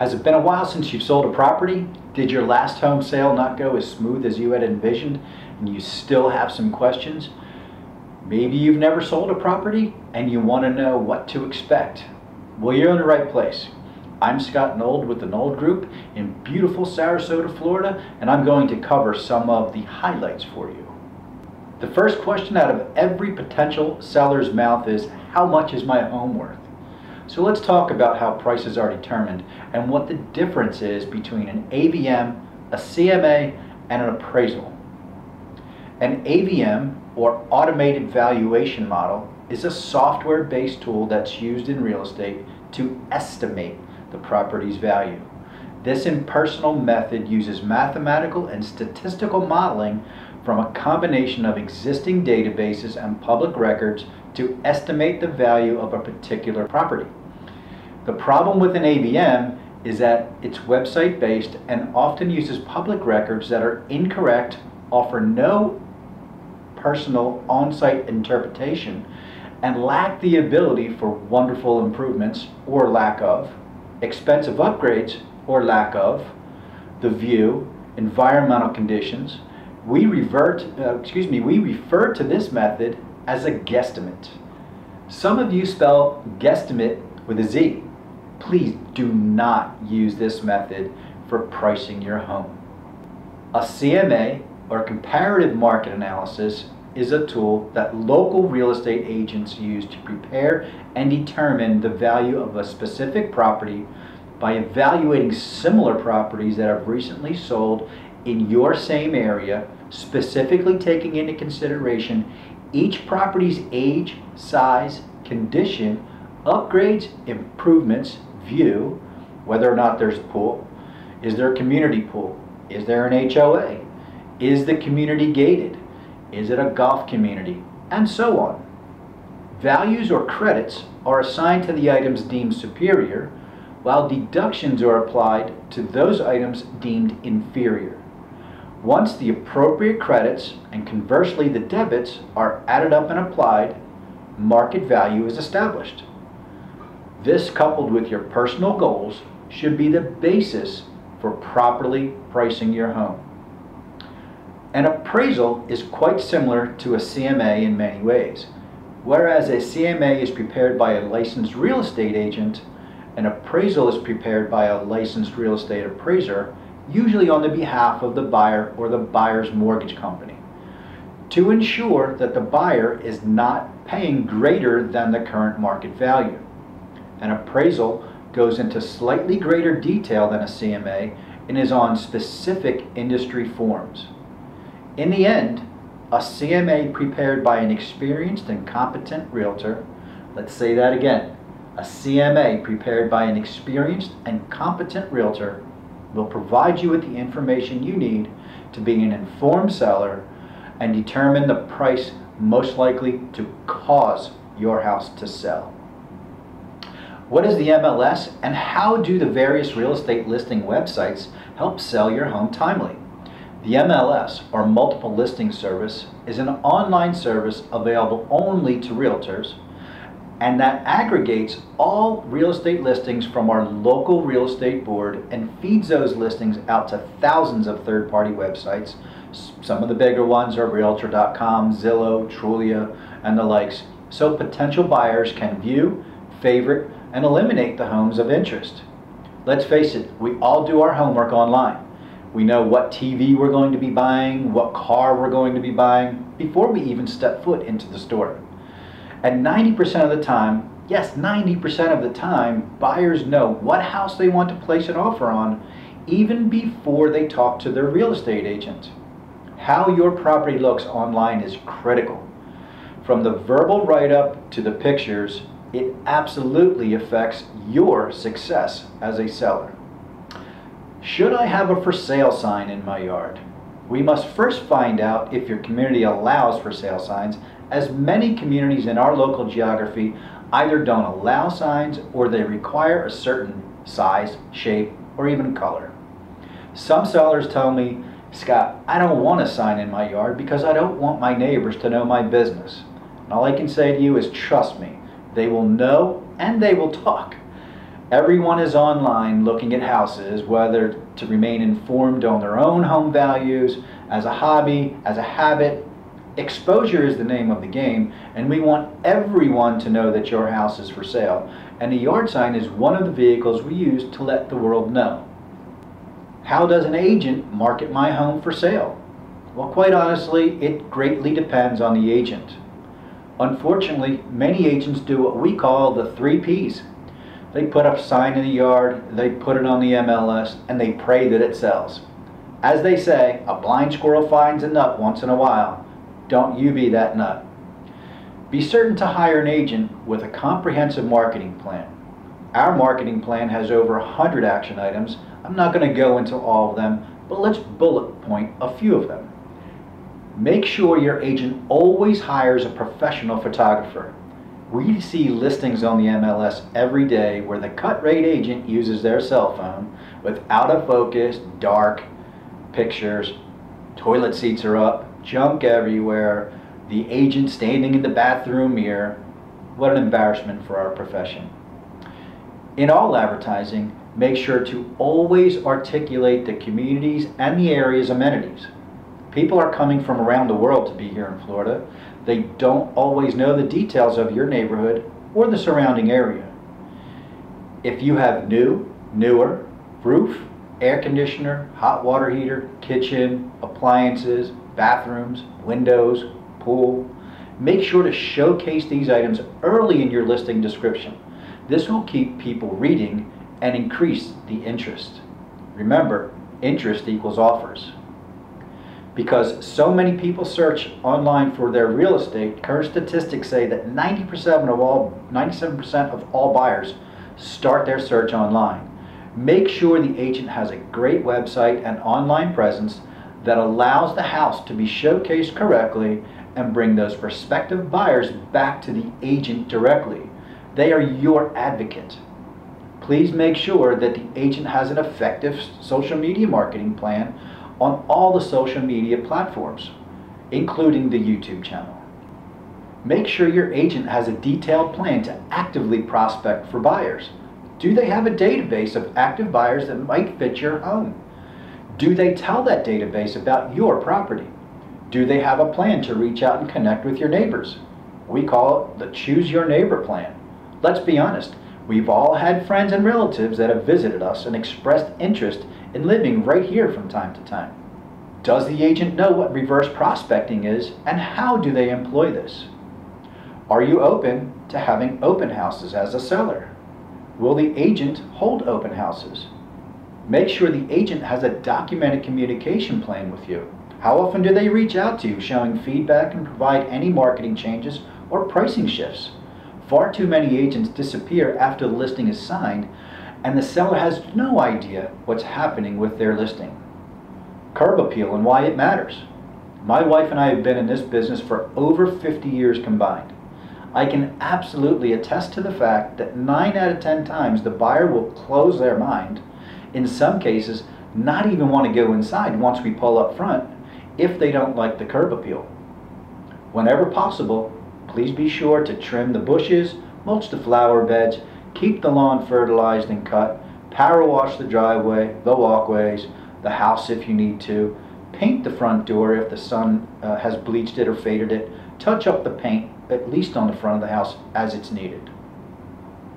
Has it been a while since you've sold a property? Did your last home sale not go as smooth as you had envisioned and you still have some questions? Maybe you've never sold a property and you want to know what to expect. Well, you're in the right place. I'm Scott Nold with the Nold Group in beautiful Sarasota, Florida, and I'm going to cover some of the highlights for you. The first question out of every potential seller's mouth is, how much is my home worth? So let's talk about how prices are determined and what the difference is between an AVM, a CMA, and an appraisal. An AVM, or Automated Valuation Model, is a software-based tool that's used in real estate to estimate the property's value. This impersonal method uses mathematical and statistical modeling from a combination of existing databases and public records to estimate the value of a particular property. The problem with an AVM is that it's website-based and often uses public records that are incorrect, offer no personal on-site interpretation, and lack the ability for wonderful improvements or lack of, expensive upgrades or lack of, the view, environmental conditions. We refer to this method as a guesstimate. Some of you spell guesstimate with a Z. Please do not use this method for pricing your home. A CMA, or comparative market analysis, is a tool that local real estate agents use to prepare and determine the value of a specific property by evaluating similar properties that have recently sold in your same area, specifically taking into consideration each property's age, size, condition, upgrades, improvements, view, whether or not there's a pool, is there a community pool, is there an HOA, is the community gated, is it a golf community, and so on. Values or credits are assigned to the items deemed superior, while deductions are applied to those items deemed inferior. Once the appropriate credits, and conversely the debits, are added up and applied, market value is established. This, coupled with your personal goals, should be the basis for properly pricing your home. An appraisal is quite similar to a CMA in many ways. Whereas a CMA is prepared by a licensed real estate agent, an appraisal is prepared by a licensed real estate appraiser, usually on the behalf of the buyer or the buyer's mortgage company, to ensure that the buyer is not paying greater than the current market value. An appraisal goes into slightly greater detail than a CMA and is on specific industry forms. In the end, a CMA prepared by an experienced and competent realtor, let's say that again, a CMA prepared by an experienced and competent realtor will provide you with the information you need to be an informed seller and determine the price most likely to cause your house to sell. What is the MLS, and how do the various real estate listing websites help sell your home timely? The MLS, or Multiple Listing Service, is an online service available only to realtors, and that aggregates all real estate listings from our local real estate board and feeds those listings out to thousands of third-party websites. Some of the bigger ones are Realtor.com, Zillow, Trulia, and the likes, so potential buyers can view, favorite, and eliminate the homes of interest. Let's face it, we all do our homework online. We know what TV we're going to be buying, what car we're going to be buying, before we even step foot into the store. And 90% of the time, yes, 90% of the time, buyers know what house they want to place an offer on even before they talk to their real estate agent. How your property looks online is critical. From the verbal write-up to the pictures, it absolutely affects your success as a seller. Should I have a for sale sign in my yard? We must first find out if your community allows for sale signs, as many communities in our local geography either don't allow signs or they require a certain size, shape, or even color. Some sellers tell me, Scott, I don't want a sign in my yard because I don't want my neighbors to know my business. And all I can say to you is trust me, they will know and they will talk. Everyone is online looking at houses, whether to remain informed on their own home values, as a hobby, as a habit. Exposure is the name of the game, and we want everyone to know that your house is for sale, and a yard sign is one of the vehicles we use to let the world know. How does an agent market my home for sale? Well, quite honestly, it greatly depends on the agent. Unfortunately, many agents do what we call the 3 Ps. They put up a sign in the yard, they put it on the MLS, and they pray that it sells. As they say, a blind squirrel finds a nut once in a while. Don't you be that nut. Be certain to hire an agent with a comprehensive marketing plan. Our marketing plan has over 100 action items. I'm not going to go into all of them, but let's bullet point a few of them. Make sure your agent always hires a professional photographer. We see listings on the MLS every day where the cut-rate agent uses their cell phone with out-of-focus, dark pictures, toilet seats are up, junk everywhere, the agent standing in the bathroom mirror. What an embarrassment for our profession. In all advertising, make sure to always articulate the communities and the area's amenities. People are coming from around the world to be here in Florida. They don't always know the details of your neighborhood or the surrounding area. If you have newer, roof, air conditioner, hot water heater, kitchen, appliances, bathrooms, windows, pool, make sure to showcase these items early in your listing description. This will keep people reading and increase the interest. Remember, interest equals offers. Because so many people search online for their real estate, current statistics say that 97% of all buyers start their search online. Make sure the agent has a great website and online presence that allows the house to be showcased correctly and bring those prospective buyers back to the agent directly. They are your advocate. Please make sure that the agent has an effective social media marketing plan on all the social media platforms, including the YouTube channel. Make sure your agent has a detailed plan to actively prospect for buyers. Do they have a database of active buyers that might fit your home? Do they tell that database about your property? Do they have a plan to reach out and connect with your neighbors? We call it the Choose Your Neighbor plan. Let's be honest, we've all had friends and relatives that have visited us and expressed interest in living right here from time to time. Does the agent know what reverse prospecting is and how do they employ this? Are you open to having open houses as a seller? Will the agent hold open houses? Make sure the agent has a documented communication plan with you. How often do they reach out to you, showing feedback and provide any marketing changes or pricing shifts? Far too many agents disappear after the listing is signed and the seller has no idea what's happening with their listing. Curb appeal and why it matters. My wife and I have been in this business for over 50 years combined. I can absolutely attest to the fact that 9 out of 10 times the buyer will close their mind, in some cases not even want to go inside once we pull up front if they don't like the curb appeal. Whenever possible, please be sure to trim the bushes, mulch the flower beds, keep the lawn fertilized and cut, power wash the driveway, the walkways, the house if you need to, paint the front door if the sun has bleached it or faded it, touch up the paint, at least on the front of the house as it's needed.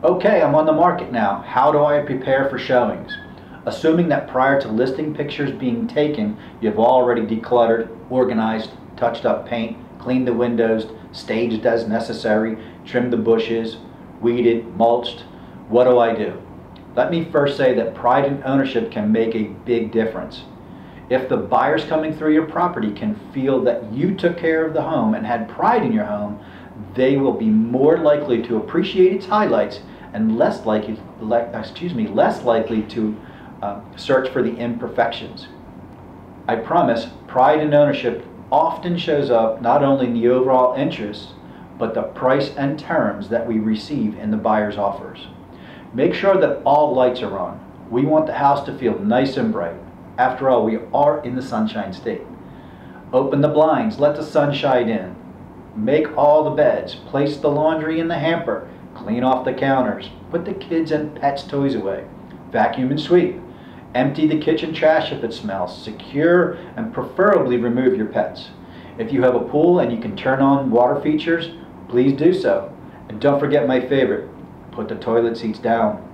Okay, I'm on the market now. How do I prepare for showings? Assuming that prior to listing pictures being taken, you've already decluttered, organized, touched up paint, cleaned the windows, staged as necessary, trimmed the bushes, weeded, mulched. What do? Let me first say that pride and ownership can make a big difference. If the buyers coming through your property can feel that you took care of the home and had pride in your home, they will be more likely to appreciate its highlights and less likely to search for the imperfections. I promise, pride and ownership often shows up not only in the overall interest, but the price and terms that we receive in the buyer's offers. Make sure that all lights are on. We want the house to feel nice and bright. After all, we are in the Sunshine State. Open the blinds, let the sun shine in. Make all the beds, place the laundry in the hamper, Clean off the counters. Put the kids' and pets' toys away. Vacuum and sweep. Empty the kitchen trash if it smells. Secure and preferably remove your pets. If you have a pool and you can turn on water features, please do so. And don't forget my favorite, put the toilet seats down.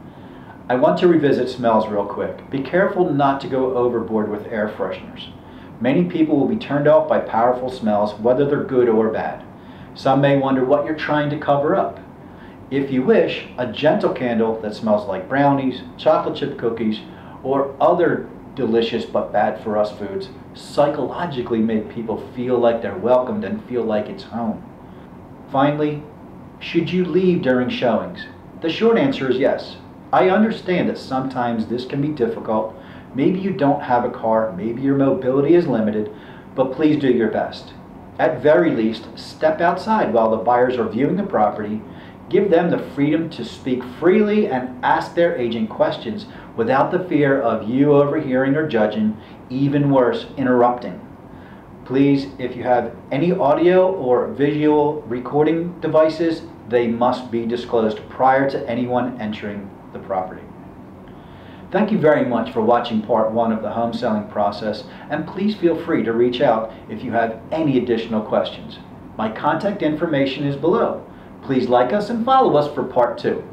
I want to revisit smells real quick. Be careful not to go overboard with air fresheners. Many people will be turned off by powerful smells, whether they're good or bad. Some may wonder what you're trying to cover up. If you wish, a gentle candle that smells like brownies, chocolate chip cookies, or other delicious but bad for us foods psychologically make people feel like they're welcomed and feel like it's home. Finally, should you leave during showings? The short answer is yes. I understand that sometimes this can be difficult. Maybe you don't have a car, maybe your mobility is limited, but please do your best. At very least, step outside while the buyers are viewing the property. Give them the freedom to speak freely and ask their agent questions without the fear of you overhearing or judging, even worse, interrupting. Please, if you have any audio or visual recording devices, they must be disclosed prior to anyone entering the property. Thank you very much for watching part 1 of the home selling process, and please feel free to reach out if you have any additional questions. My contact information is below. Please like us and follow us for part 2.